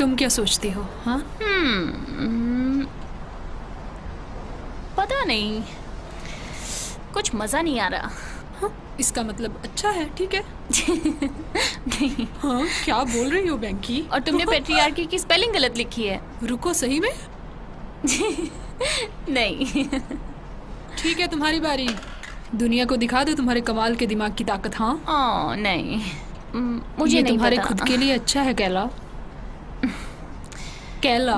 तुम क्या सोचती हो? हाँ, पता नहीं, कुछ मजा नहीं आ रहा। हाँ, इसका मतलब अच्छा है, ठीक है। नहीं। हाँ, क्या बोल रही हो बैंकी? और तुमने पेट्रियार्की की स्पेलिंग गलत लिखी है। रुको, सही में? नहीं। ठीक है, तुम्हारी बारी। दुनिया को दिखा दो तुम्हारे कमाल के दिमाग की ताकत। हाँ, ओह नहीं, मुझे ये नहीं तुम्हारे पता। खुद के लिए अच्छा है कैला। कैला,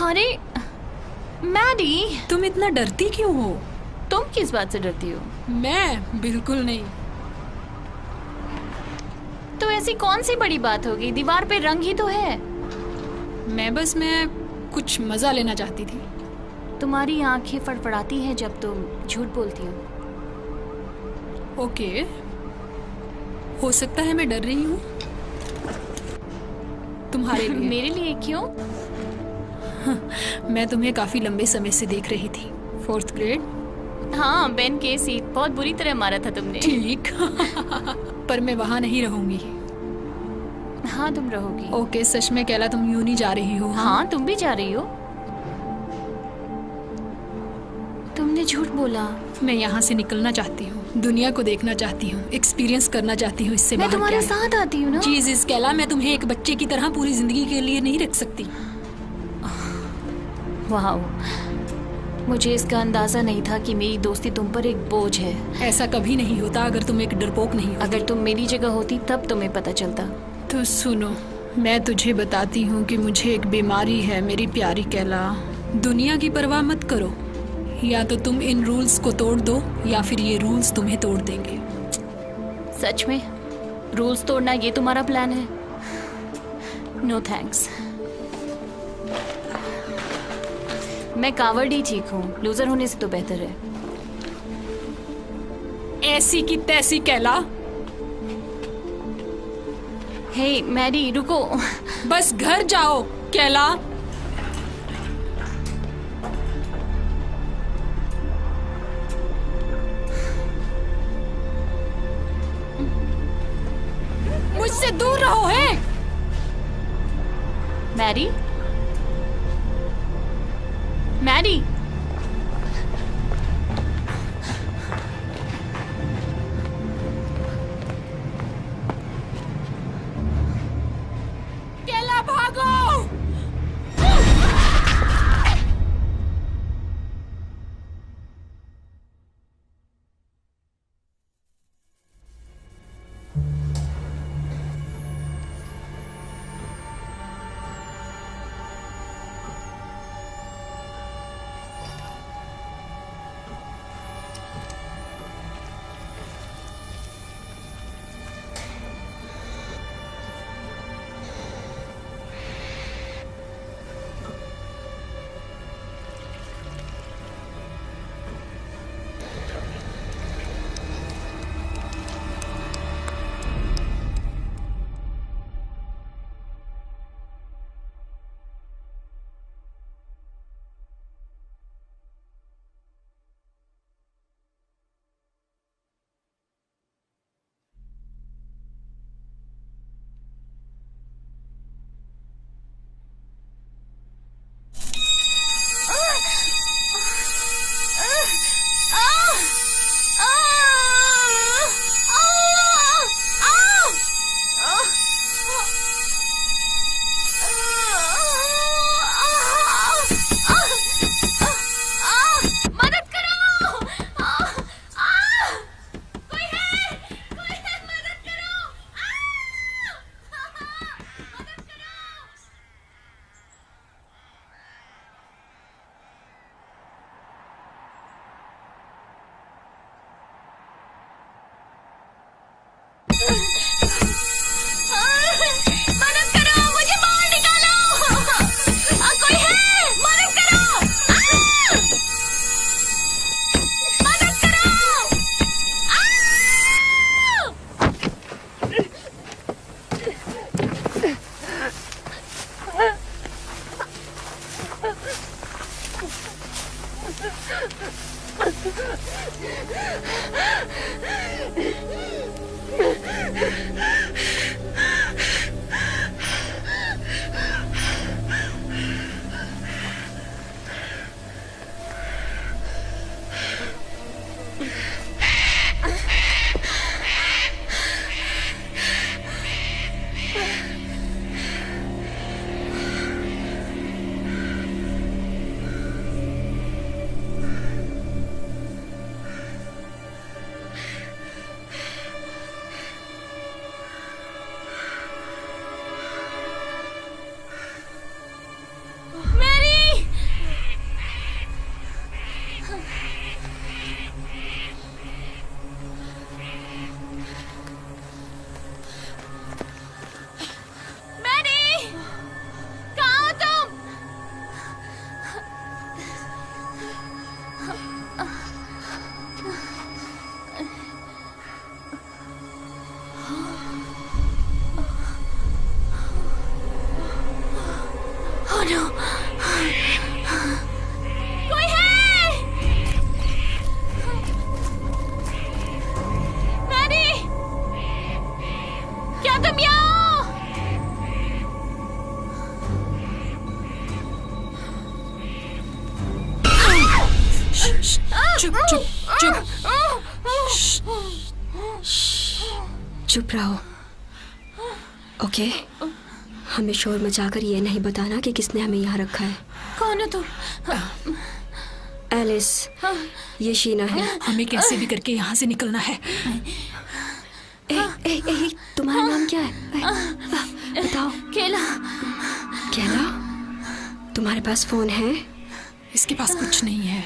अरे मैडी, तुम इतना डरती क्यों हो? तुम किस बात से डरती हो? मैं बिल्कुल नहीं। तो ऐसी कौन सी बड़ी बात होगी, दीवार पे रंग ही तो है। मैं कुछ मजा लेना चाहती थी। तुम्हारी आंखें फड़फड़ाती हैं जब तुम झूठ बोलती हो। ओके, हो सकता है मैं डर रही हूँ तुम्हारे लिए। मेरे लिए क्यों? मैं तुम्हें काफी लंबे समय से देख रही थी। 4th grade. हाँ, बेन केसी, बहुत बुरी तरह मारा था तुमने। ठीक। पर मैं वहां नहीं रहूंगी। हाँ, तुम रहोगी। ओके, सच में कैला, तुम यूं नहीं जा रही हो? हाँ, तुम भी जा रही हो। तुमने झूठ बोला। मैं यहाँ से निकलना चाहती हूँ, दुनिया को देखना चाहती हूँ, एक्सपीरियंस करना चाहती हूँ। इससे मैं बाहर तुम्हारे क्या है? साथ आती हूँ ना। जीसस कैला, मैं तुम्हें एक बच्चे की तरह पूरी जिंदगी के लिए नहीं रख सकती। वाह, मुझे इसका अंदाजा नहीं था कि मेरी दोस्ती तुम पर एक बोझ है। ऐसा कभी नहीं होता अगर तुम एक डरपोक नहीं होती। अगर तुम मेरी जगह होती तब तुम्हें पता चलता। तो सुनो, मैं तुझे बताती हूँ कि मुझे एक बीमारी है मेरी प्यारी कैला। दुनिया की परवाह मत करो, या तो तुम इन रूल्स को तोड़ दो या फिर ये रूल्स तुम्हें तोड़ देंगे। सच में? रूल्स तोड़ना ये तुम्हारा प्लान है? No thanks. मैं कावर्ड ही ठीक हूँ, लूजर होने से तो बेहतर है। ऐसी की तैसी कैला। हे मैरी, रुको। बस घर जाओ कैला। मुझसे दूर रहो। है मैरी, मैरी, कैला, भागो। चुप रहो, ओके? हमें शोर मचाकर ये नहीं बताना कि किसने हमें यहाँ रखा है। कौन है तुम? एलिस, ये शीना है। हमें कैसे भी करके यहाँ से निकलना है। तुम्हारा नाम क्या है? बताओ। केला। केला, तुम्हारे पास फोन है? इसके पास कुछ नहीं है।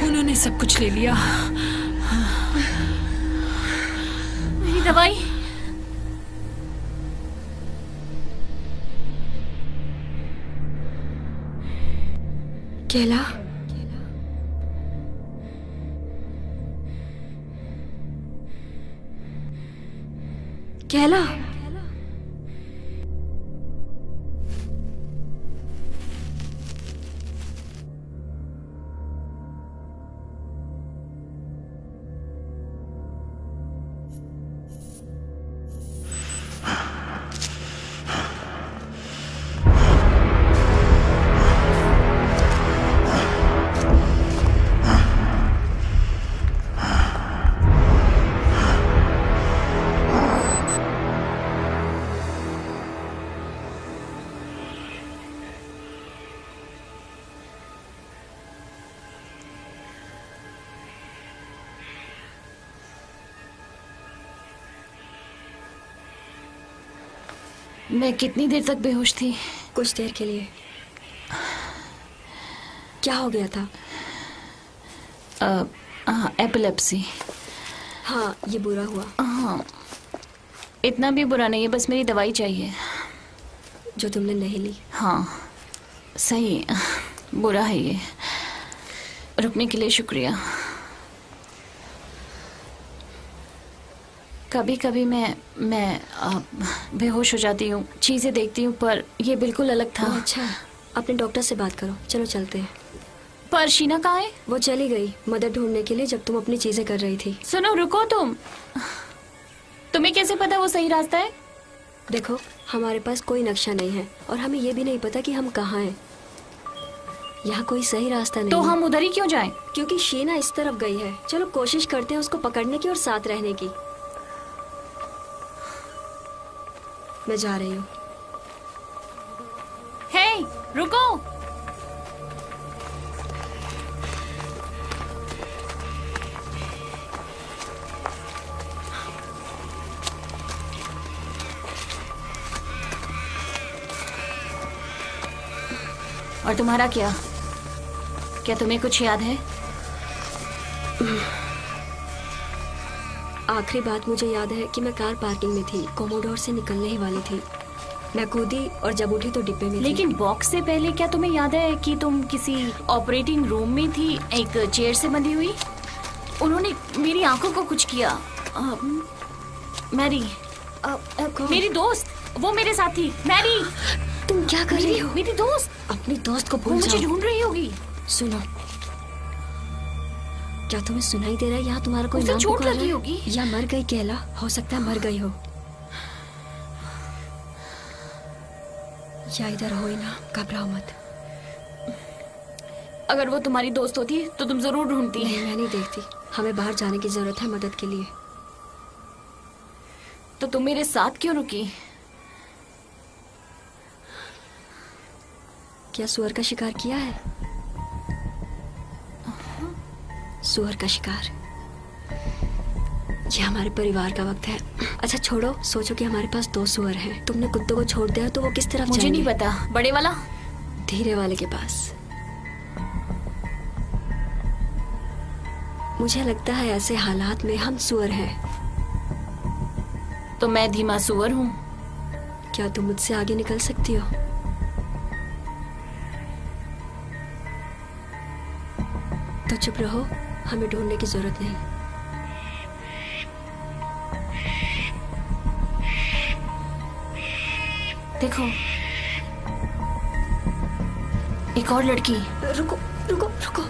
उन्होंने सब कुछ ले लिया। मेरी दवाई। केला, केला, मैं कितनी देर तक बेहोश थी? कुछ देर के लिए। क्या हो गया था? एपिलेप्सी। हाँ, ये बुरा हुआ। हाँ, इतना भी बुरा नहीं है, बस मेरी दवाई चाहिए। जो तुमने नहीं ली। हाँ, सही बुरा है ये। रुकने के लिए शुक्रिया। कभी कभी मैं बेहोश हो जाती हूँ, चीज़ें देखती हूँ, पर ये बिल्कुल अलग था। अच्छा, अपने डॉक्टर से बात करो। चलो चलते हैं। पर शीना कहाँ है? वो चली गई मदद ढूंढने के लिए जब तुम अपनी चीजें कर रही थी। सुनो, रुको। तुम्हें कैसे पता वो सही रास्ता है? देखो, हमारे पास कोई नक्शा नहीं है और हमें ये भी नहीं पता कि हम कहाँ हैं। यहाँ कोई सही रास्ता नहीं तो है। हम उधर ही क्यों जाएं? क्योंकि शीना इस तरफ गई है। चलो कोशिश करते हैं उसको पकड़ने की और साथ रहने की। मैं जा रही हूँ। हे, रुको। और तुम्हारा क्या तुम्हें कुछ याद है? आखिरी बात मुझे याद है कि मैं कार पार्किंग में थी, कोमोडोर से निकलने ही वाली थी। मैं कूदी और जब उठी तो डिब्बे में लेकिन बॉक्स से पहले क्या तुम्हें याद है कि तुम किसी ऑपरेटिंग रूम में थी, एक चेयर से बंधी हुई? उन्होंने मेरी आंखों को कुछ किया। मैरी, मेरी दोस्त, वो मेरे साथ थी। मैरी, तुम क्या कर रही हो? मेरी दोस्त। अपनी दोस्त को वो भूल मुझे जाओ। ढूंढ रही होगी। सुनो, क्या तुम्हें सुनाई दे रहा है? यहाँ तुम्हारा कोई उसे नाम चोट पुकार लगी रहा है? होगी। या मर गई केला? हो सकता है मर गई हो। या इधर हो ही ना, घबराओ मत। अगर वो तुम्हारी दोस्त होती तो तुम जरूर ढूंढती। नहीं, मैं नहीं देखती। हमें बाहर जाने की जरूरत है मदद के लिए। तो तुम मेरे साथ क्यों रुकी? क्या सुअर का शिकार किया है? सुअर का शिकार, ये हमारे परिवार का वक्त है। अच्छा छोड़ो, सोचो कि हमारे पास 2 सुअर हैं। तुमने कुत्तों को छोड़ दिया तो वो किस तरफ मुझे जाएंगे? नहीं पता। बड़े वाला? धीरे वाले के पास। मुझे लगता है ऐसे हालात में हम सुअर हैं। तो मैं धीमा सुअर हूँ। क्या तुम मुझसे आगे निकल सकती हो? तो चुप रहो, हमें ढूंढने की जरूरत नहीं। देखो, एक और लड़की। रुको रुको रुको रुको।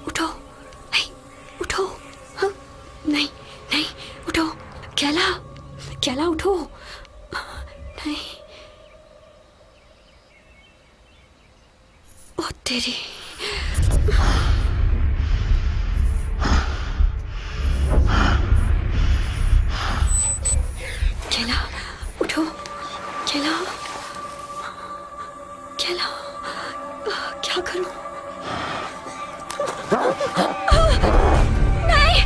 उठो, उठो। हाँ, नहीं नहीं, उठो। कैला, कैला उठो। नहीं, ओ तेरी। कैला उठो, कैला, कैला, क्या करूं? नहीं।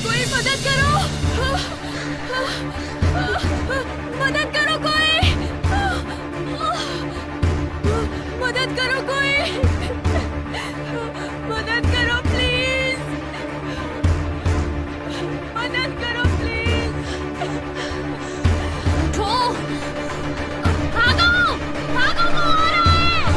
कोई मदद करो, मदद करो कोई, मदद करो कोई, मदद करो प्लीज, मदद करो प्लीज। उठो, भागो, भागो, वो आ रहा है।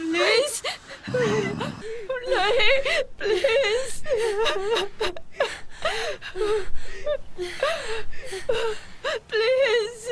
प्लीज नहीं, प्लीज प्लीज।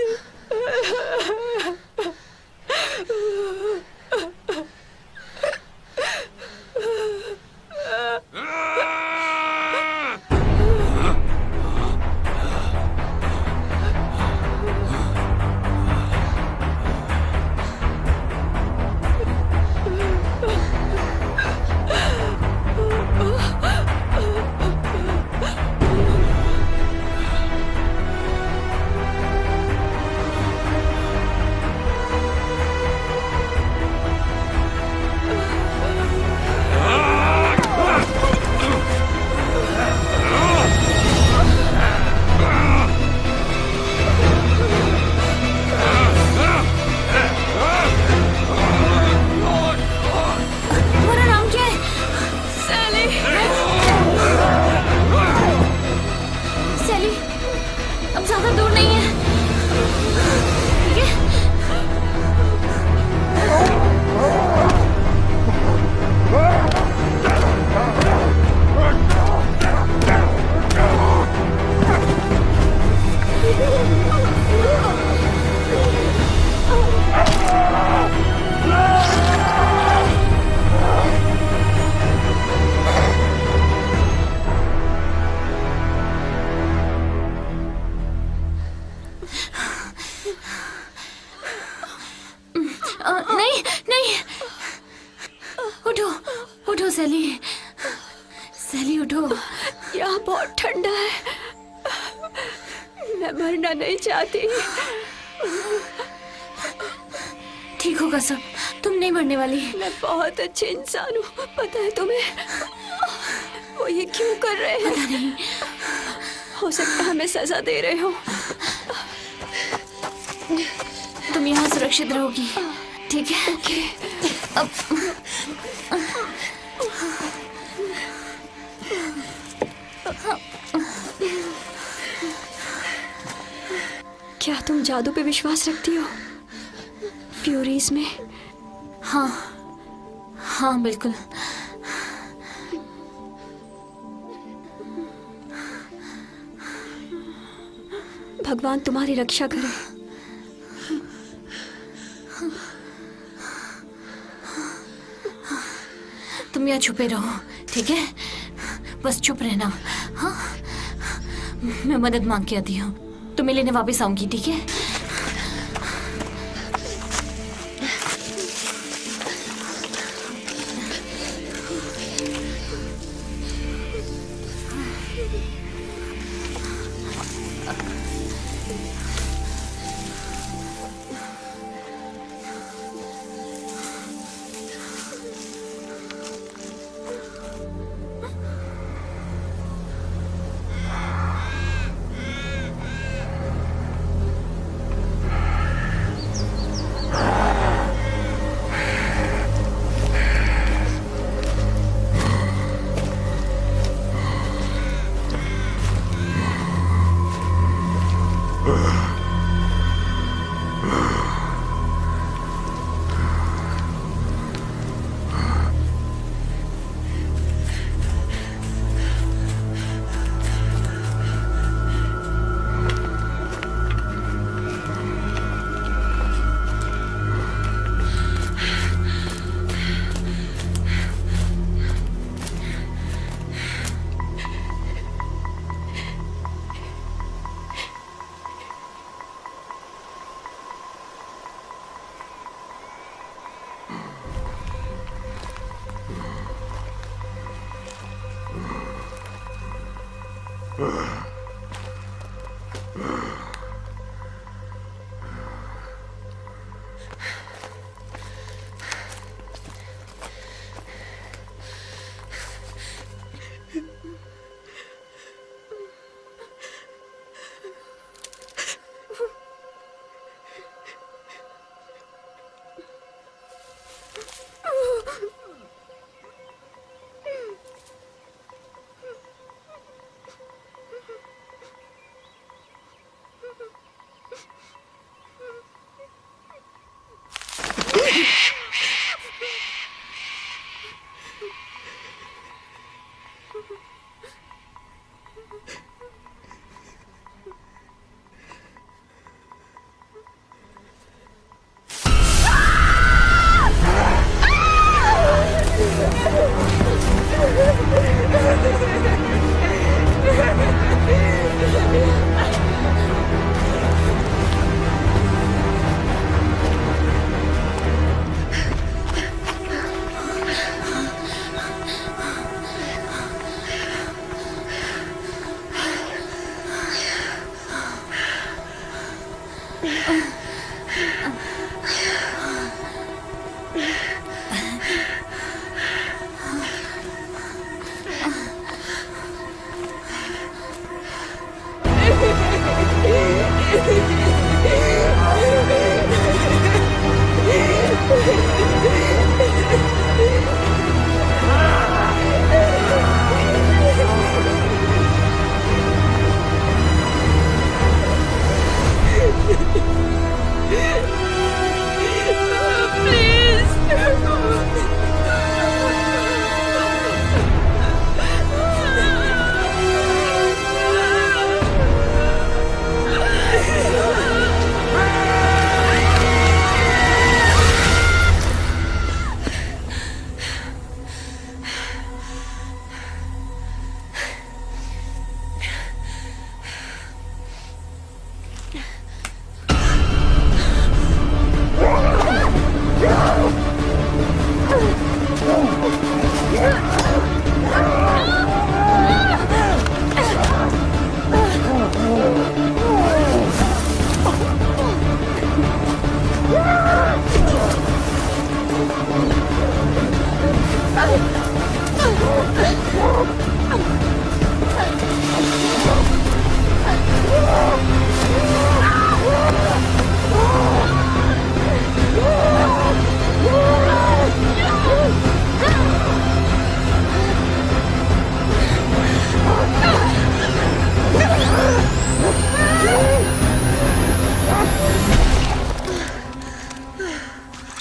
नहीं नहीं, उठो उठो सैली, सैली उठो। यहाँ बहुत ठंडा है, मैं मरना नहीं चाहती। ठीक होगा सब, तुम नहीं मरने वाली। मैं बहुत अच्छे इंसान हूँ, पता है तुम्हें? वो ये क्यों कर रहे हैं? पता नहीं, हो सकता है हमें सजा दे रहे हो। तुम यहाँ सुरक्षित रहोगी, ठीक है? ओके। अब क्या तुम जादू पे विश्वास रखती हो? फ्यूरीज में? हाँ हाँ बिल्कुल। भगवान तुम्हारी रक्षा करे। तुम यहाँ छुपे रहो, ठीक है? बस चुप रहना। हाँ, मैं मदद मांग के आती हूँ, तुम्हें लेने वापस आऊंगी, ठीक है?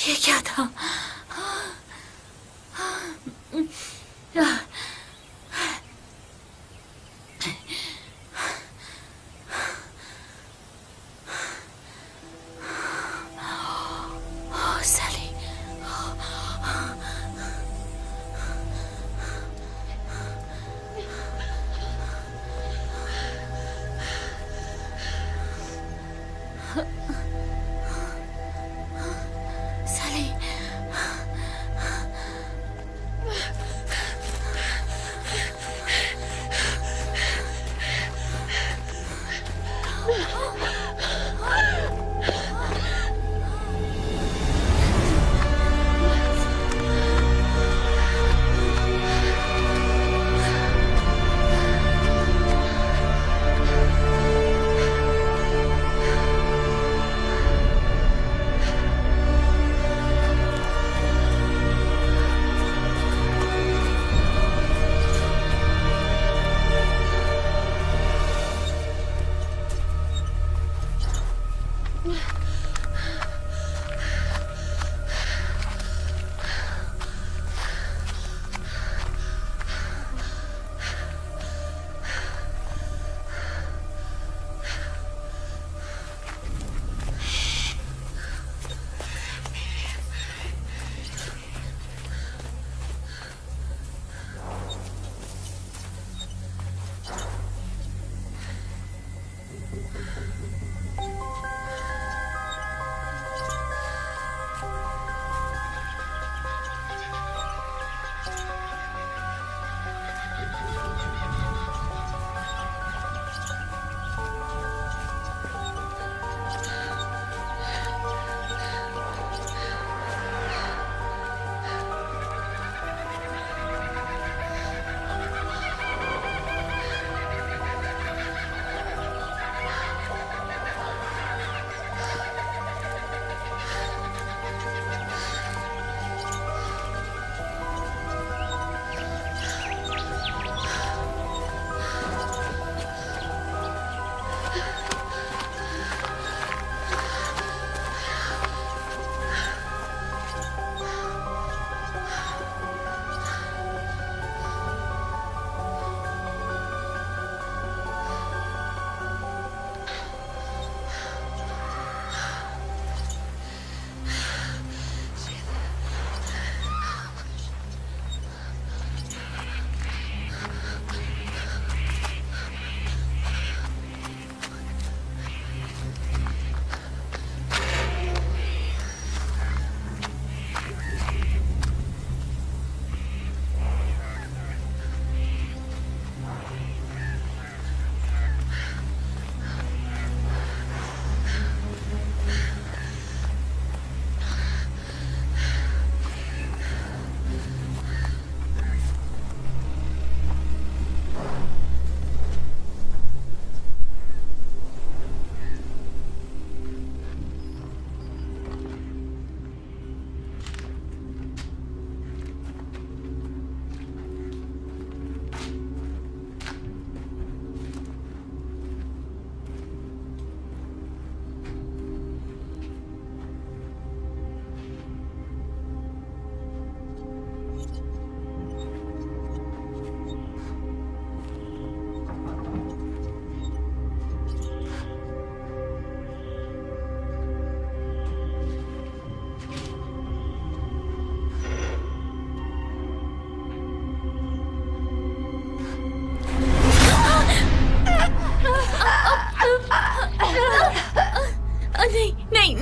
ये क्या था? सैली, सैली,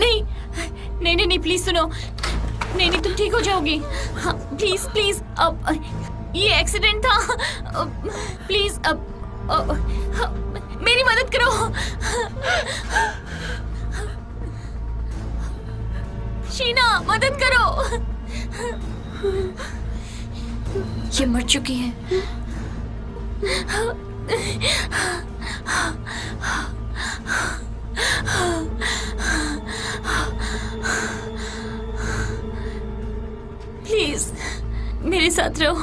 नहीं नहीं नहीं नहीं, प्लीज सुनो। नहीं नहीं, तुम ठीक हो जाओगी। हाँ प्लीज प्लीज, अब ये एक्सीडेंट था। प्लीज अब मेरी मदद करो। शीना, मदद करो। ये मर चुकी है। प्लीज मेरे साथ रहो।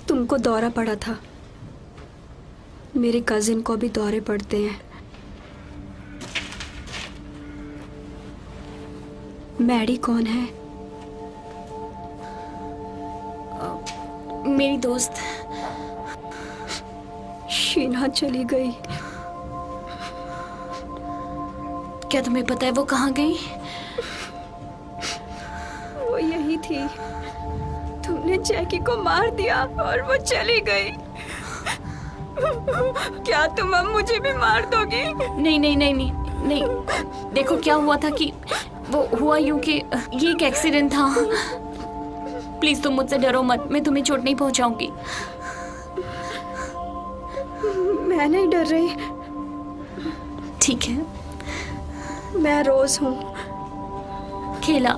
तुमको दौरा पड़ा था, मेरे कजिन को भी दौरे पड़ते हैं। मैडी कौन है? मेरी दोस्त। शीना चली गई। क्या तुम्हें पता है वो कहाँ गई? वो यही थी। तुमने जैकी को मार दिया और वो चली गई। क्या तुम अब मुझे भी मार दोगी? नहीं नहीं नहीं नहीं नहीं, देखो क्या हुआ था कि वो हुआ यूं कि ये एक एक्सीडेंट था। प्लीज तुम मुझसे डरो मत, मैं तुम्हें चोट नहीं पहुंचाऊंगी। मैं नहीं डर रही। ठीक है, मैं रोज हूँ। खेला।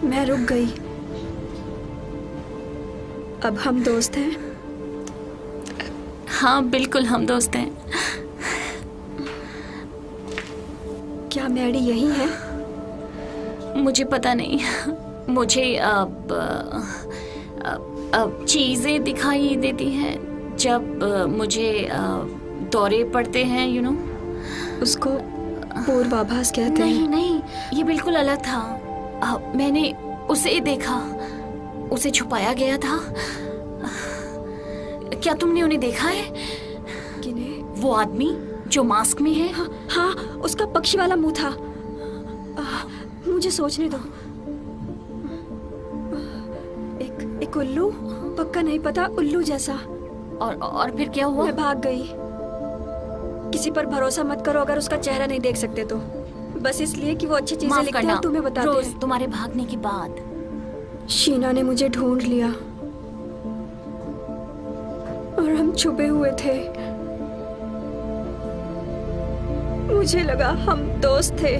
मैं रुक गई। अब हम दोस्त हैं? हाँ बिल्कुल, हम दोस्त हैं। क्या मैडी यही है? मुझे पता नहीं। मुझे अब चीजें दिखाई देती हैं जब मुझे दौरे पड़ते हैं, यू नो। उसको पूर्वाभास कहते हैं। नहीं नहीं, ये बिल्कुल अलग था। मैंने उसे देखा, उसे छुपाया गया था। क्या तुमने उन्हें देखा है? किन्हें? वो आदमी जो मास्क में है। हाँ, उसका पक्षी वाला मुंह था। मुझे सोचने दो। एक उल्लू, पक्का नहीं पता, उल्लू जैसा। और फिर क्या हुआ? मैं भाग गई। किसी पर भरोसा मत करो अगर उसका चेहरा नहीं देख सकते तो। बस इसलिए कि वो अच्छी चीजें लिखते हैं और तुम्हें बताते रोज हैं। तुम्हारे भागने के बाद शीना ने मुझे ढूंढ लिया और हम छुपे हुए थे। मुझे लगा हम दोस्त थे,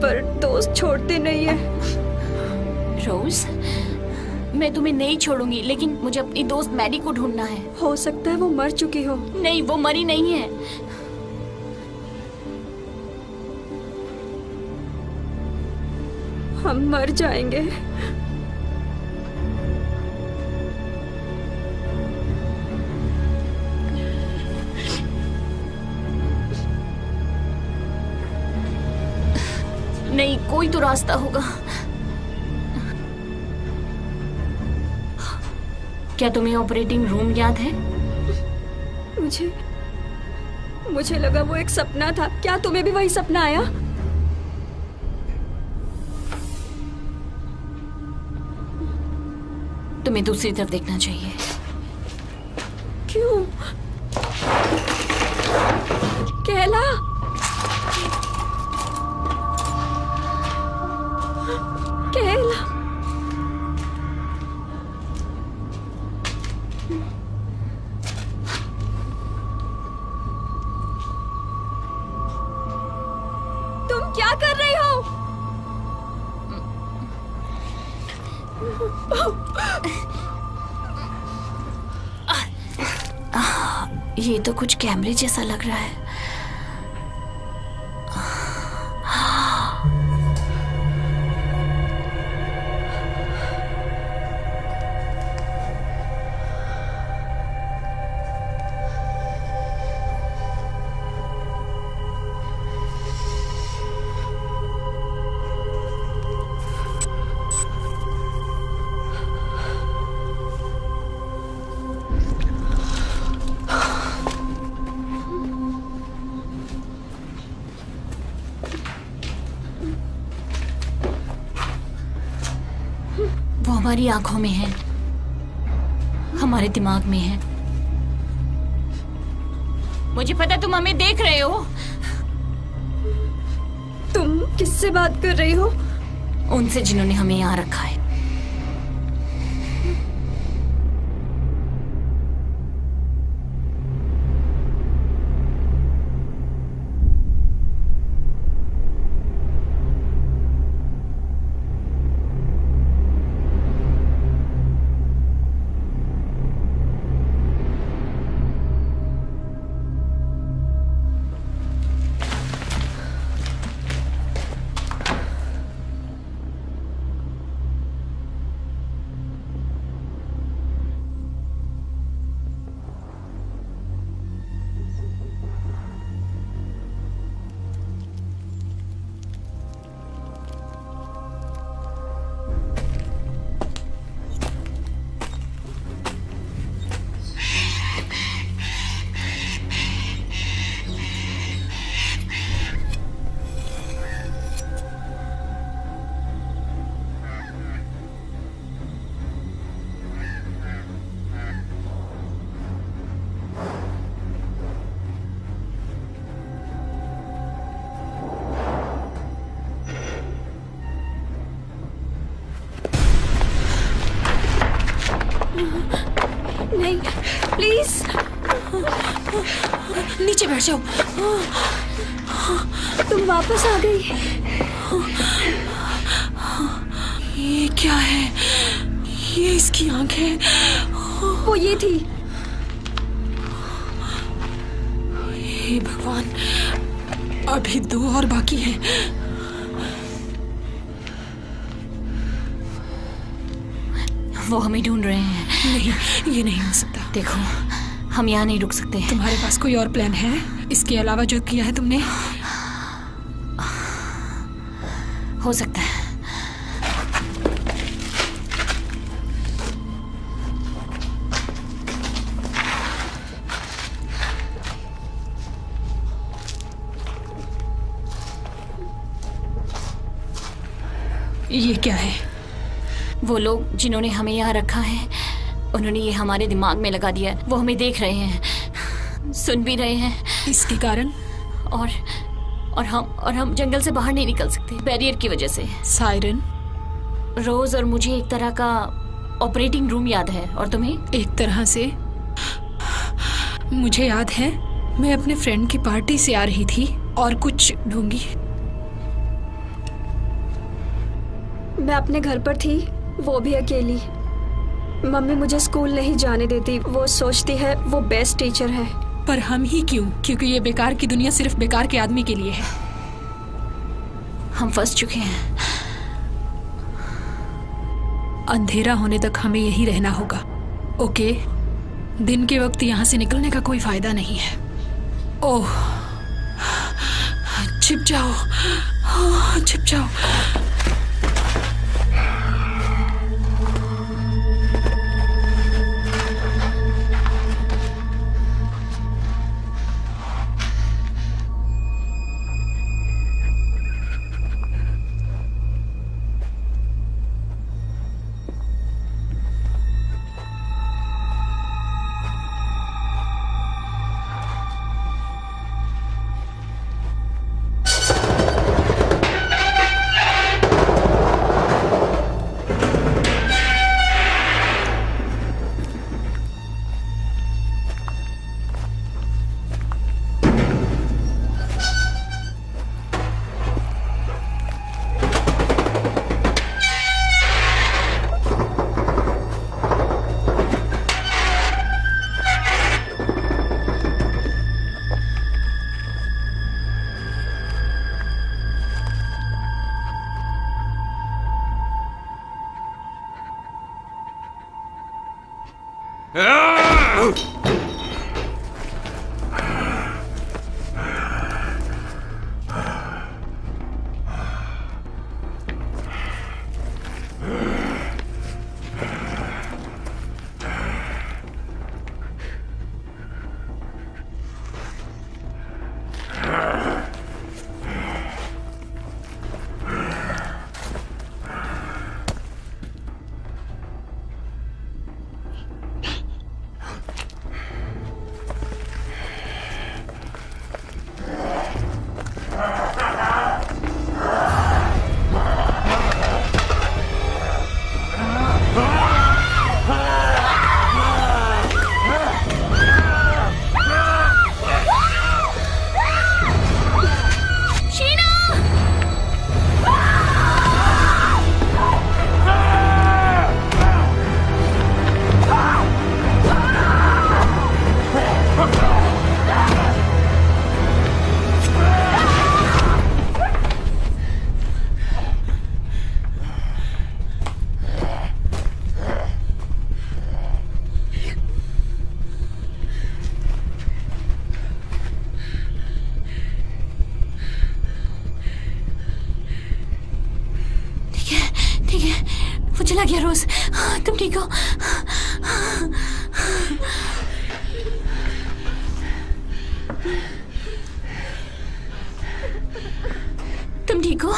पर दोस्त छोड़ते नहीं है। रोज, मैं तुम्हें नहीं छोड़ूंगी, लेकिन मुझे अपनी दोस्त मैडी को ढूंढना है। हो सकता है वो मर चुकी हो। नहीं, वो मरी नहीं है। हम मर जाएंगे। नहीं, कोई तो रास्ता होगा। क्या तुम्हें ऑपरेटिंग रूम याद है? मुझे लगा वो एक सपना था। क्या तुम्हें भी वही सपना आया? तुम्हें दूसरी तरफ देखना चाहिए। क्यों? केला, केला। तुम क्या कर रही हो? ये तो कुछ कैमरे जैसा लग रहा है। वो हमारी आंखों में है, हमारे दिमाग में है। मुझे पता तुम हमें देख रहे हो। तुम किससे बात कर रही हो? उनसे जिन्होंने हमें यहाँ रखा है। नहीं, प्लीज नीचे बैठ जाओ। तुम वापस आ गई। ये क्या है? ये इसकी आंखें। वो ये थी। हे भगवान, अभी 2 और बाकी हैं। वो हमें ढूंढ रहे हैं। नहीं, ये नहीं हो सकता। देखो, हम यहाँ नहीं रुक सकते। तुम्हारे पास कोई और प्लान है इसके अलावा जो किया है तुमने? हो सकता है। ये क्या है? वो लोग जिन्होंने हमें यहाँ रखा है, उन्होंने ये हमारे दिमाग में लगा दिया है। वो हमें देख रहे हैं, सुन भी रहे हैं। इसके कारण? और हम जंगल से बाहर नहीं निकल सकते, बैरियर की वजह से। सायरन, रोज और मुझे एक तरह का ऑपरेटिंग रूम याद है, और तुम्हें? एक तरह से मुझे याद है, मैं अपने फ्रेंड की पार्टी से आ रही थी और कुछ ढूंढी। मैं अपने घर पर थी, वो भी अकेली। मम्मी मुझे स्कूल नहीं जाने देती। वो सोचती है वो बेस्ट टीचर है। पर हम ही क्यों? क्योंकि ये बेकार की दुनिया सिर्फ बेकार के आदमी के लिए है। हम फंस चुके हैं। अंधेरा होने तक हमें यही रहना होगा। ओके, दिन के वक्त यहाँ से निकलने का कोई फायदा नहीं है। ओह, छिप जाओ। छिप जाओ। चला गया रोज। तुम ठीक हो? तुम ठीक हो?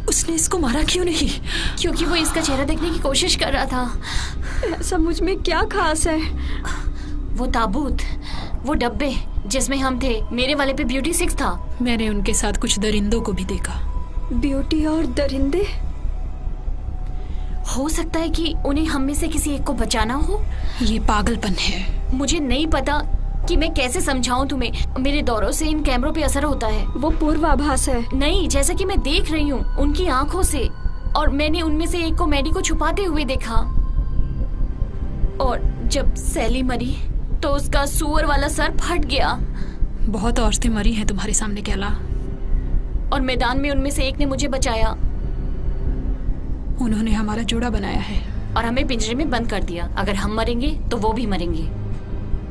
उसने इसको मारा क्यों नहीं? क्योंकि वो इसका चेहरा देखने की कोशिश कर रहा था। ऐसा मुझ में क्या खास है? वो ताबूत, वो डब्बे जिसमें हम थे, मेरे वाले पे ब्यूटी 6 था। मैंने उनके साथ कुछ दरिंदों को भी देखा। ब्यूटी और दरिंदे? हो सकता है कि उन्हें हम में से किसी एक को बचाना हो। ये पागलपन है। मुझे नहीं पता कि मैं कैसे समझाऊं तुम्हें। मेरे दौरों से इन कैमरों पे असर होता है। वो पूर्वाभास है। नहीं, जैसा कि मैं देख रही हूँ उनकी आंखों से, और मैंने उनमें से एक को मैडी को छुपाते हुए देखा। और जब सैली मरी तो उसका सुअर वाला सर फट गया। बहुत औरतें मरी हैं तुम्हारे सामने कैला। और मैदान में उनमें से एक ने मुझे बचाया। उन्होंने हमारा जोड़ा बनाया है और हमें पिंजरे में बंद कर दिया। अगर हम मरेंगे तो वो भी मरेंगे।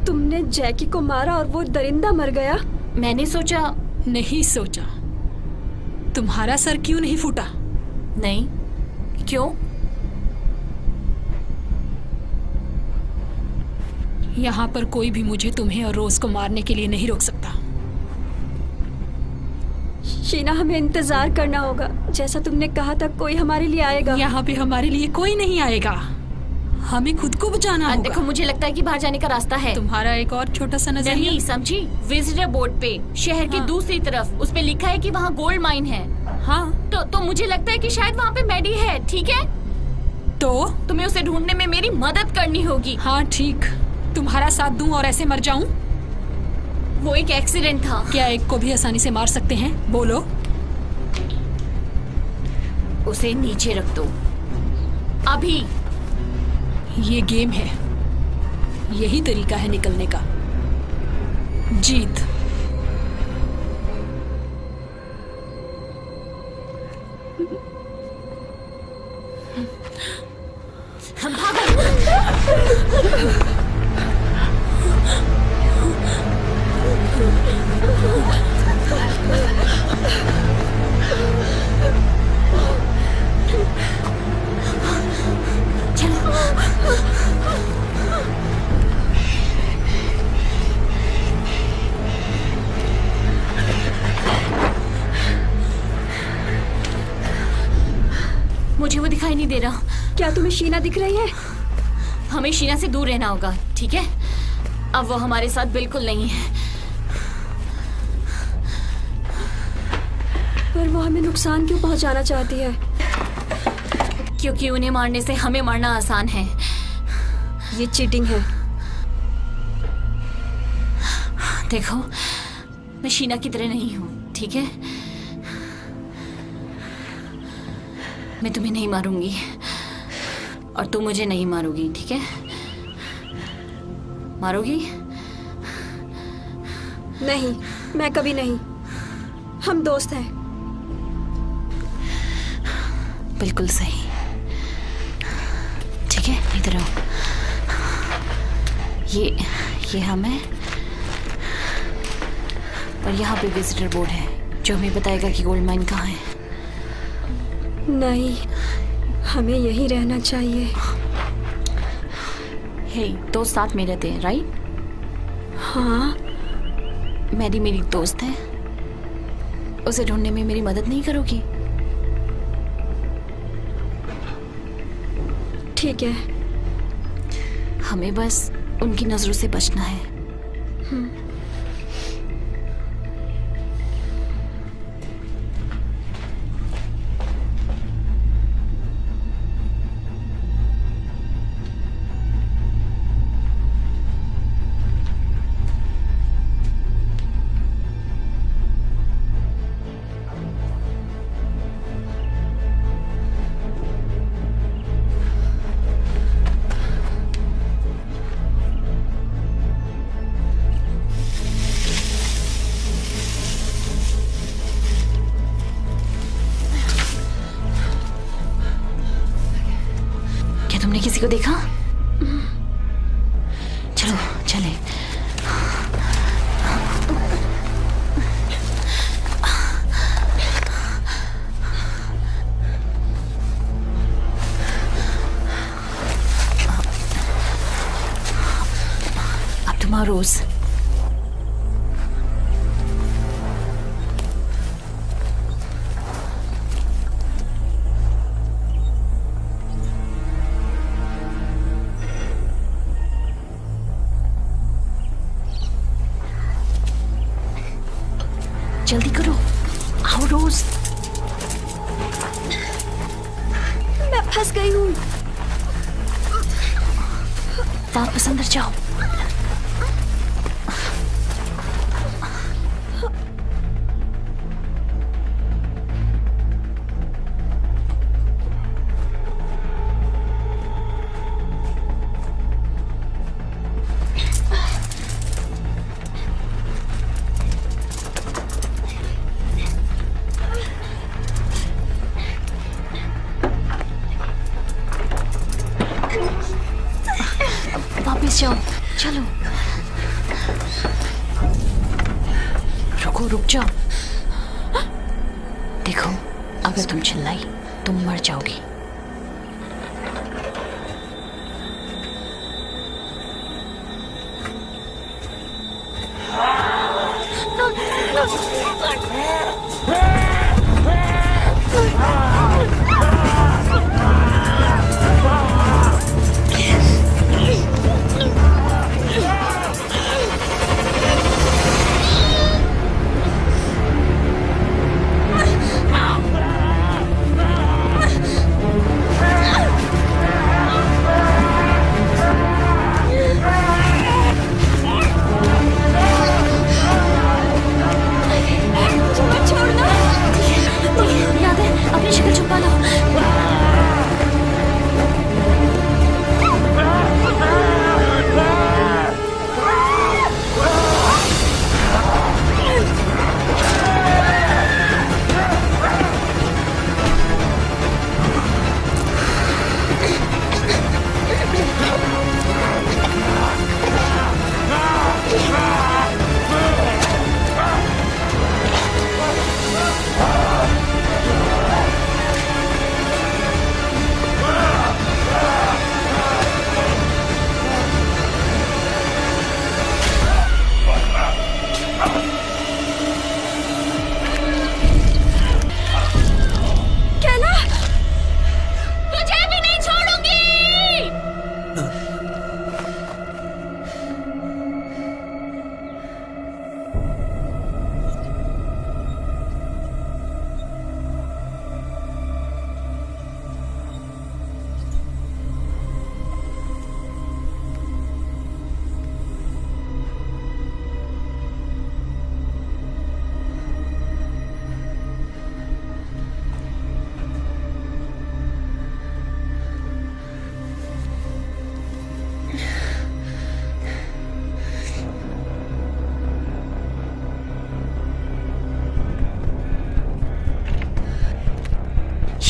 तुमने जैकी को मारा और वो दरिंदा मर गया? मैंने सोचा। नहीं सोचा। तुम्हारा सर क्यों नहीं फूटा? नहीं। क्यों? यहाँ पर कोई भी मुझे, तुम्हें और रोज को मारने के लिए नहीं रोक सकता। शीना, हमें इंतजार करना होगा। जैसा तुमने कहा था, कोई हमारे लिए आएगा। यहाँ पे हमारे लिए कोई नहीं आएगा। हमें खुद को बचाना होगा। देखो, मुझे लगता है कि बाहर जाने का रास्ता है। तुम्हारा एक और छोटा सा नजरिया। नहीं समझी? विजिटर बोर्ड पे शहर की दूसरी तरफ उस पे लिखा है कि वहाँ गोल्ड माइन है। हाँ, तो मुझे लगता है कि शायद वहाँ पे मैडी है। ठीक है, तो तुम्हें उसे ढूंढने में मेरी मदद करनी होगी। हाँ ठीक, तुम्हारा साथ दूं और ऐसे मर जाऊं? वो एक एक्सीडेंट था। क्या एक को भी आसानी से मार सकते हैं? बोलो। उसे नीचे रख दो अभी। ये गेम है, यही तरीका है निकलने का। जीत। हम भागो। शीना दिख रही है? हमें शीना से दूर रहना होगा, ठीक है? अब वो हमारे साथ बिल्कुल नहीं है। पर वो हमें नुकसान क्यों पहुंचाना चाहती है? क्योंकि उन्हें मारने से हमें मारना आसान है। ये चीटिंग है। देखो, मैं शीना की तरह नहीं हूँ, ठीक है? मैं तुम्हें नहीं मारूंगी और तुम मुझे नहीं मारोगी, ठीक है? मारोगी? नहीं, मैं कभी नहीं। हम दोस्त हैं। बिल्कुल सही। ठीक है, इधर आओ। ये हम हैं और यहाँ पे विजिटर बोर्ड है जो हमें बताएगा कि गोल्ड माइन कहाँ है। नहीं, हमें यहीं रहना चाहिए। हे, दोस्त साथ में रहते हैं, राइट? हाँ। मैरी मेरी दोस्त है, उसे ढूंढने में मेरी मदद नहीं करोगी? ठीक है। हमें बस उनकी नजरों से बचना है। तुमने किसी को देखा? चलो चले। अब तुम्हारा रोज जल्दी करो, आओ रोज। मैं फंस गई हूँ। वापस अंदर जाओ। वापस जाओ, चलो। रुको, रुक जाओ। देखो, अगर तुम चिल्लाई तुम मर जाओगी।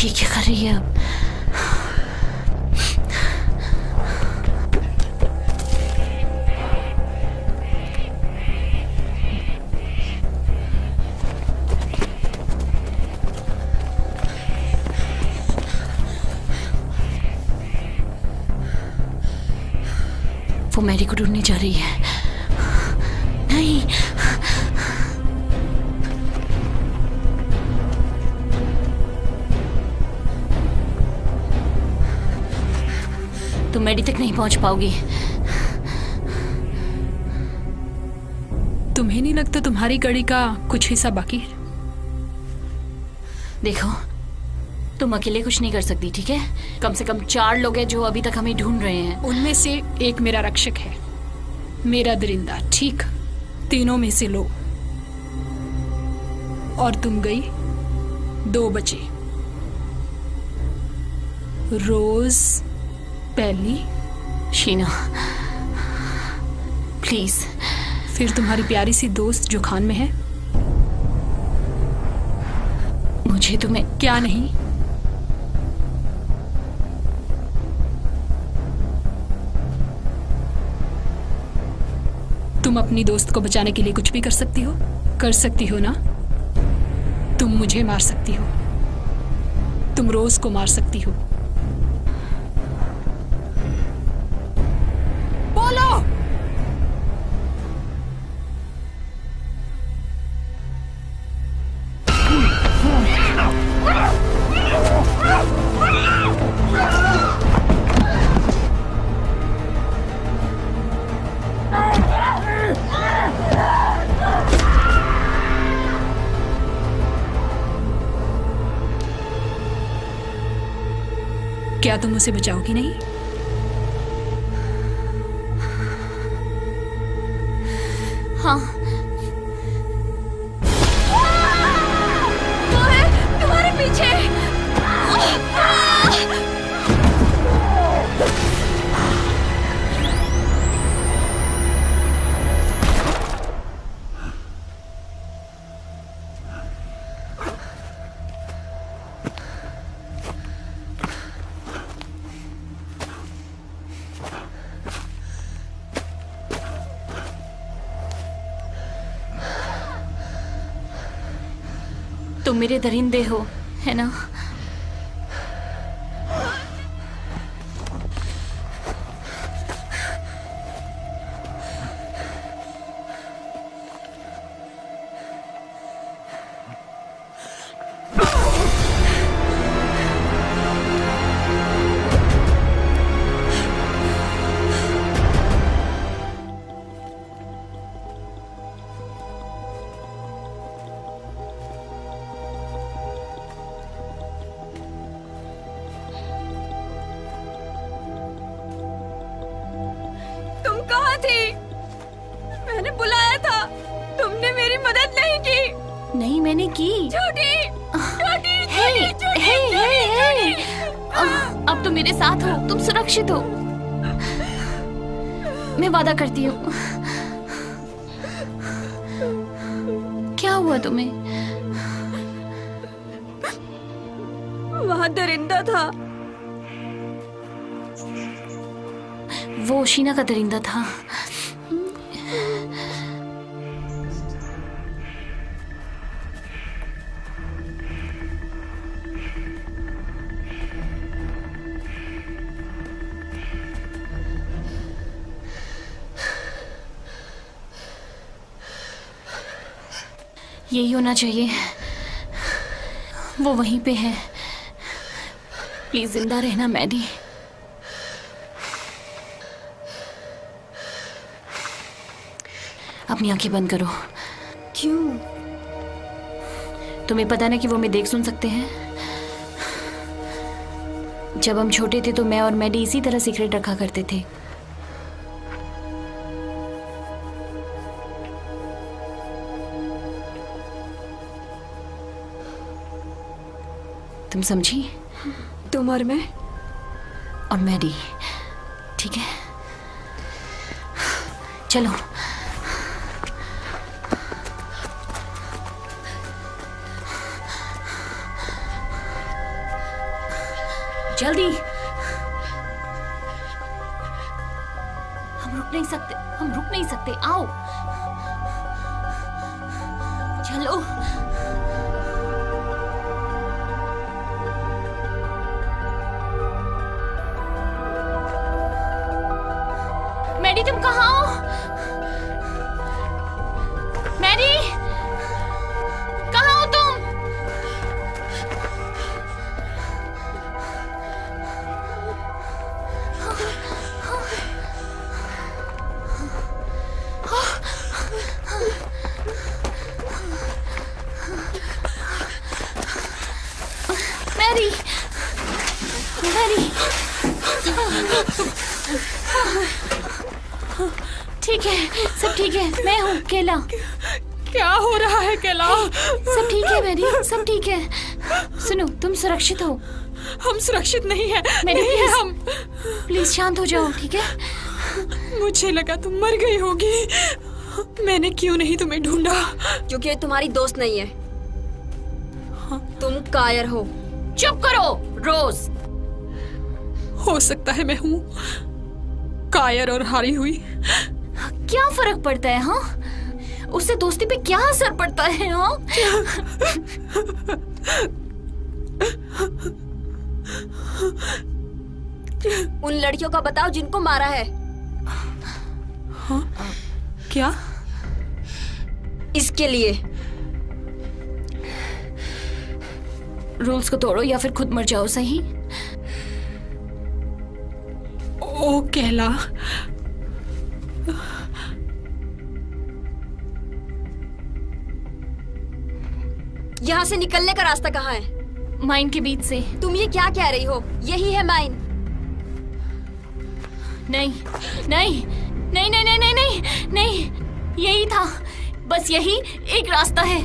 ये क्या कर रही है अब? वो मैरी को ढूंढने जा रही है। नहीं, तुम मैडी तक नहीं पहुंच पाओगी। तुम्हें नहीं लगता तुम्हारी कड़ी का कुछ हिस्सा बाकी है? देखो, तुम अकेले कुछ नहीं कर सकती, ठीक है? कम से कम 4 लोग हैं जो अभी तक हमें ढूंढ रहे हैं। उनमें से एक मेरा रक्षक है, मेरा दरिंदा, ठीक? तीनों में से लो। और तुम गई, 2 बचे। रोज, पहली, शीना, प्लीज। फिर तुम्हारी प्यारी सी दोस्त जो खान में है। मुझे तुम्हें क्या नहीं? तुम अपनी दोस्त को बचाने के लिए कुछ भी कर सकती हो? कर सकती हो ना? तुम मुझे मार सकती हो, तुम रोज को मार सकती हो। बोलो। क्या तुम उसे बचाओगी नहीं? हाँ। वो है तुम्हारे पीछे। तुम मेरे दरिंदे हो, है ना? मैंने बुलाया था, तुमने मेरी मदद नहीं की। नहीं, मैंने की। झूठी, झूठी, हे, झूठी, हे, झूठी, हे, हे। झूठी। अब तुम मेरे साथ हो, तुम सुरक्षित हो। मैं वादा करती हूँ। क्या हुआ तुम्हें? वहाँ दरिंदा था। वो शीना का दरिंदा था। यही होना चाहिए, वो वहीं पे है। प्लीज जिंदा रहना मैडी। अपनी आंखें बंद करो। क्यों? तुम्हें पता ना कि वो हमें देख सुन सकते हैं। जब हम छोटे थे तो मैं और मैडी इसी तरह सीक्रेट रखा करते थे। तुम समझी? तुम और मैं? और मैडी, ठीक है? चलो। जल्दी। हम रुक नहीं सकते, आओ चलो। मैडी तुम कहाँ हो? मैडी कहाँ हो तुम? मैरी, मैरी, ठीक है, सब ठीक है, मैं हूँ केला। क्या हो रहा है केला? सब ठीक है मैरी, सब ठीक है। सुनो, तुम सुरक्षित हो। हम सुरक्षित नहीं है, मैरी नहीं है प्लीज, हम। प्लीज शांत हो जाओ, ठीक है? मुझे लगा तुम मर गई होगी। मैंने क्यों नहीं तुम्हें ढूंढा? क्योंकि ये तुम्हारी दोस्त नहीं है। तुम कायर हो। चुप करो रोज। हो सकता है मैं हूँ कायर और हारी हुई। क्या फर्क पड़ता है? हाँ, उससे दोस्ती पे क्या असर पड़ता है? हाँ, उन लड़कियों का बताओ जिनको मारा है। हाँ? क्या? इसके लिए रूल्स को तोड़ो या फिर खुद मर जाओ, सही? ओ केला, यहाँ से निकलने का रास्ता कहाँ है? माइन के बीच से। तुम ये क्या कह रही हो? यही है माइन। नहीं नहीं नहीं नहीं नहीं नहीं नहीं नहीं, यही था, बस यही एक रास्ता है।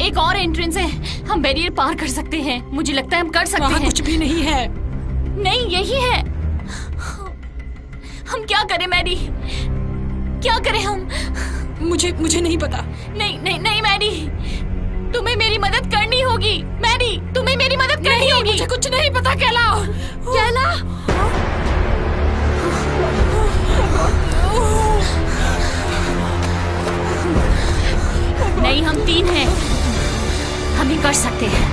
एक और एंट्रेंस है, हम बैरियर पार कर सकते हैं। मुझे लगता है हम कर सकते हैं। कुछ भी नहीं है। नहीं, यही है। हम क्या करें मैडी, क्या करें हम? मुझे नहीं पता। नहीं नहीं नहीं मैडी, तुम्हें मेरी मदद करनी होगी। मैडी, तुम्हें मेरी मदद करनी होगी। मुझे कुछ नहीं पता केला। केला, नहीं, हम 3 हैं, हम ही कर सकते हैं।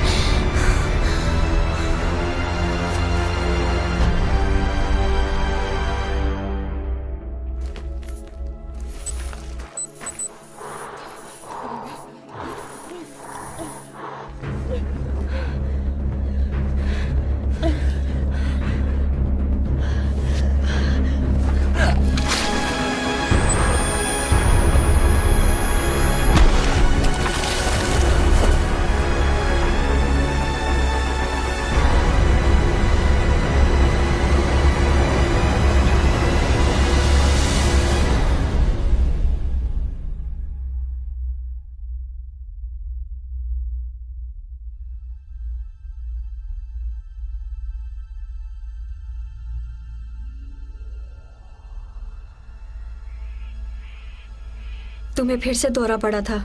तुम्हें फिर से दौरा पड़ा था।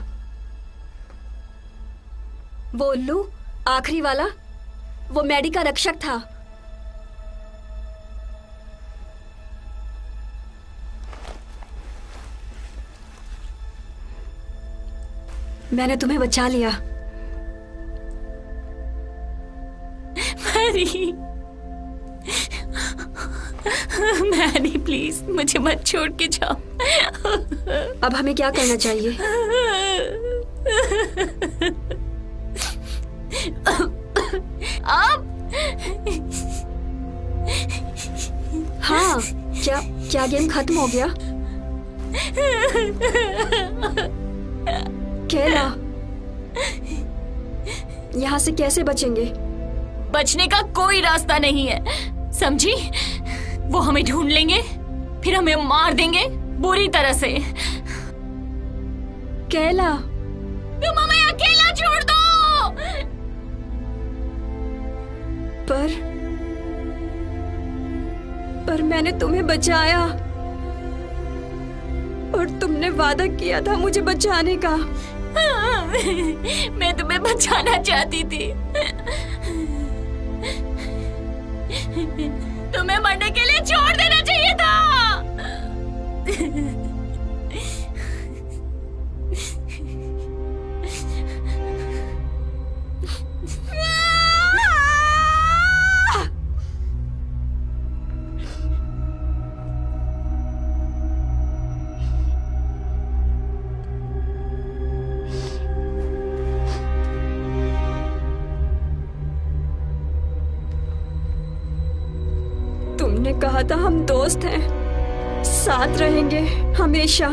वो उल्लू, आखिरी वाला, वो मैडी का रक्षक था। मैंने तुम्हें बचा लिया। मैरी, मैरी प्लीज मुझे मत छोड़ के जाओ। अब हमें क्या करना चाहिए? अब हाँ, क्या गेम खत्म हो गया? केला, यहाँ से कैसे बचेंगे? बचने का कोई रास्ता नहीं है, समझी? वो हमें ढूंढ लेंगे, फिर हमें मार देंगे बुरी तरह से। केला, तुम हमें अकेला छोड़ दो। पर मैंने तुम्हें बचाया और तुमने वादा किया था मुझे बचाने का। मैं तुम्हें बचाना चाहती थी, तुम्हें मरने के लिए छोड़ देना चाहिए था। तुमने कहा था हम दोस्त हैं, साथ रहेंगे हमेशा।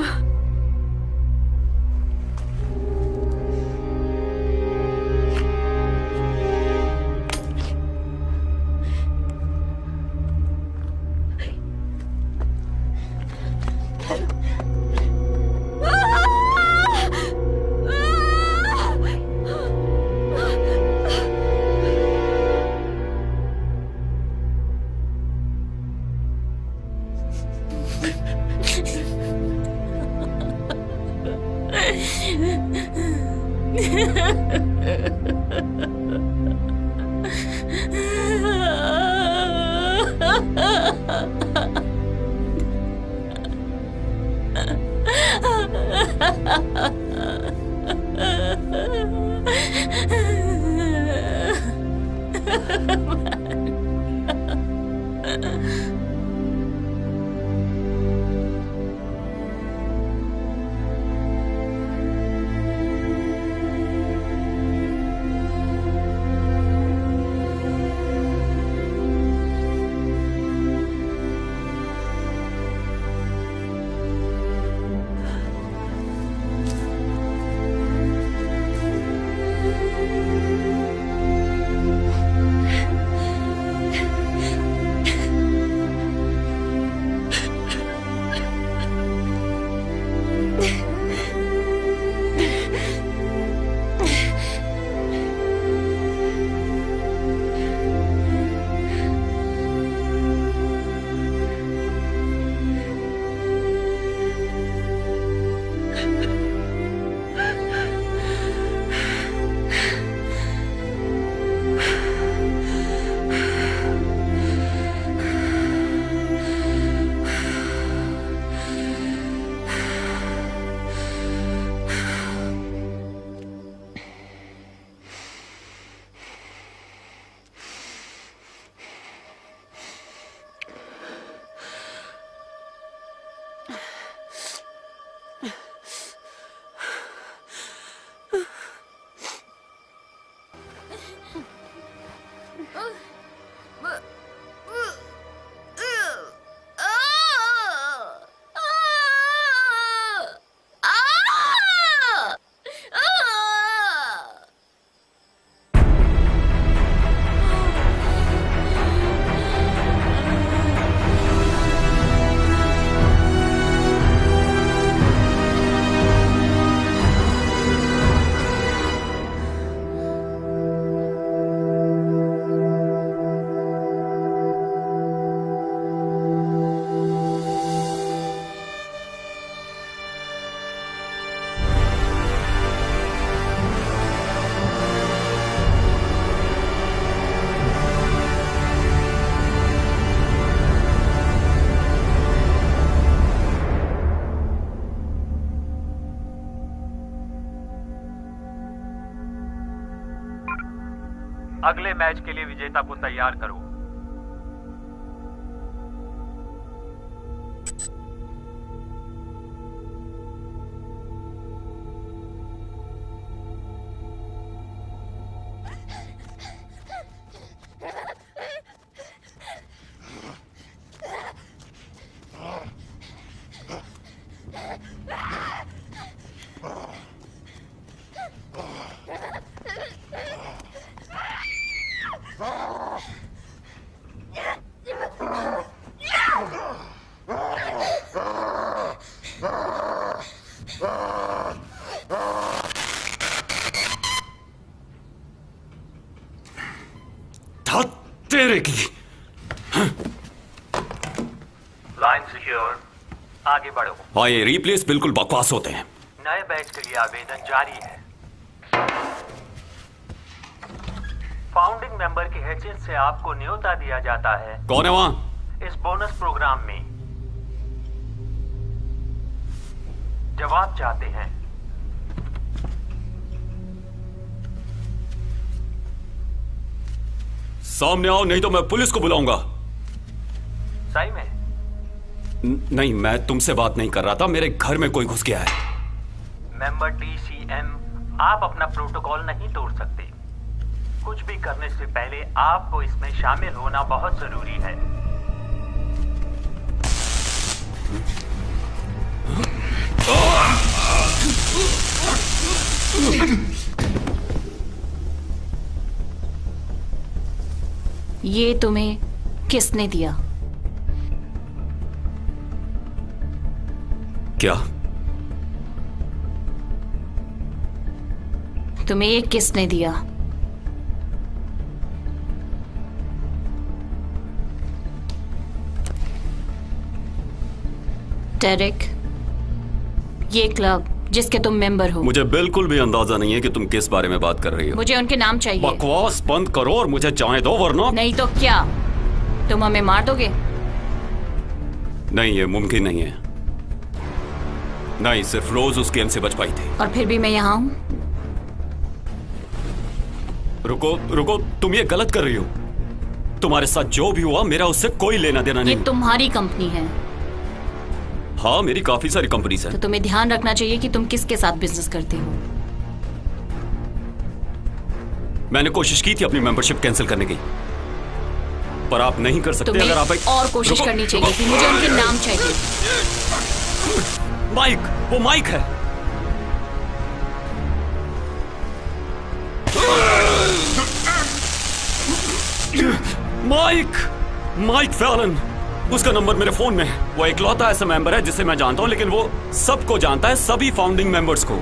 अगले मैच के लिए विजेता को तैयार करो। तेरे की लाइन सिक्योर, आगे बढ़ो। हाँ, ये रिप्लेस बिल्कुल बकवास होते हैं। नए बैच के लिए आवेदन जारी है। फाउंडिंग मेंबर की हैसियत से आपको न्योता दिया जाता है कौन है वहां? इस बोनस प्रोग्राम में। जवाब चाहते हैं? सामने आओ नहीं तो मैं पुलिस को बुलाऊंगा। सही में? नहीं, मैं तुमसे बात नहीं कर रहा था, मेरे घर में कोई घुस गया है। मेंबर DCM, आप अपना प्रोटोकॉल नहीं तोड़ सकते। कुछ भी करने से पहले आपको इसमें शामिल होना बहुत जरूरी है। ये तुम्हें किसने दिया? क्या? तुम्हें ये किसने दिया? डेरिक, ये क्लब जिसके तुम मेंबर हो। मुझे बिल्कुल भी अंदाजा नहीं है कि तुम किस बारे में बात कर रही हो। मुझे उनके नाम चाहिए। बकवास बंद करो और मुझे जाने दो, वरना नहीं तो क्या, तुम हमें मार दोगे? नहीं, ये मुमकिन नहीं है। नहीं, सिर्फ रोज उस गेम से बच पाई थी। और फिर भी मैं यहाँ हूँ। रुको रुको, तुम ये गलत कर रही हो। तुम्हारे साथ जो भी हुआ मेरा उससे कोई लेना देना नहीं। ये तुम्हारी कंपनी है। हाँ, मेरी काफी सारी कंपनीज हैं। तो तुम्हें ध्यान रखना चाहिए कि तुम किसके साथ बिजनेस करते हो। मैंने कोशिश की थी अपनी मेंबरशिप कैंसिल करने की, पर आप नहीं कर सकते। तुम्हें अगर आप और कोशिश करनी चाहिए थी। मुझे उनके नाम चाहिए। माइक, वो माइक है। माइक फैलन, उसका नंबर मेरे फोन में है। वो इकलौता ऐसा मेंबर है जिसे मैं जानता हूं, लेकिन वो सबको जानता है, सभी फाउंडिंग मेंबर्स को।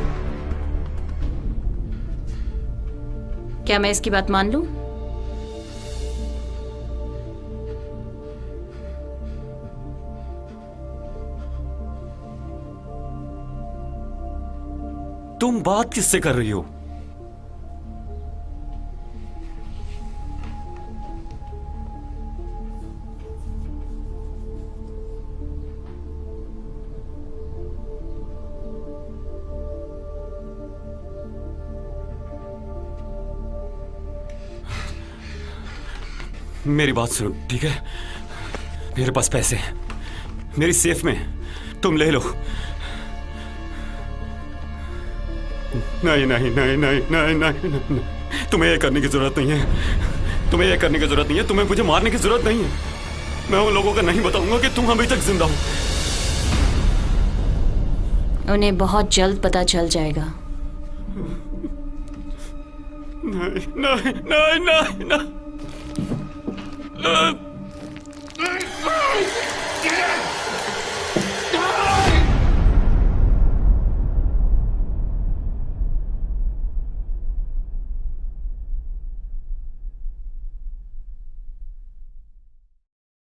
क्या मैं इसकी बात मान लूं? तुम बात किससे कर रही हो? मेरी बात सुनो, ठीक है? मेरे पास पैसे हैं, मेरी सेफ में, तुम ले लो। नहीं नहीं नहीं नहीं नहीं नहीं नहीं, तुम्हें ये करने की जरूरत नहीं है। तुम्हें ये करने की जरूरत नहीं है। तुम्हें मुझे मारने की जरूरत नहीं है। मैं उन लोगों को नहीं बताऊंगा कि तुम अभी तक जिंदा हो। उन्हें बहुत जल्द पता चल जाएगा। नहीं नहीं नहीं नहीं, नहीं।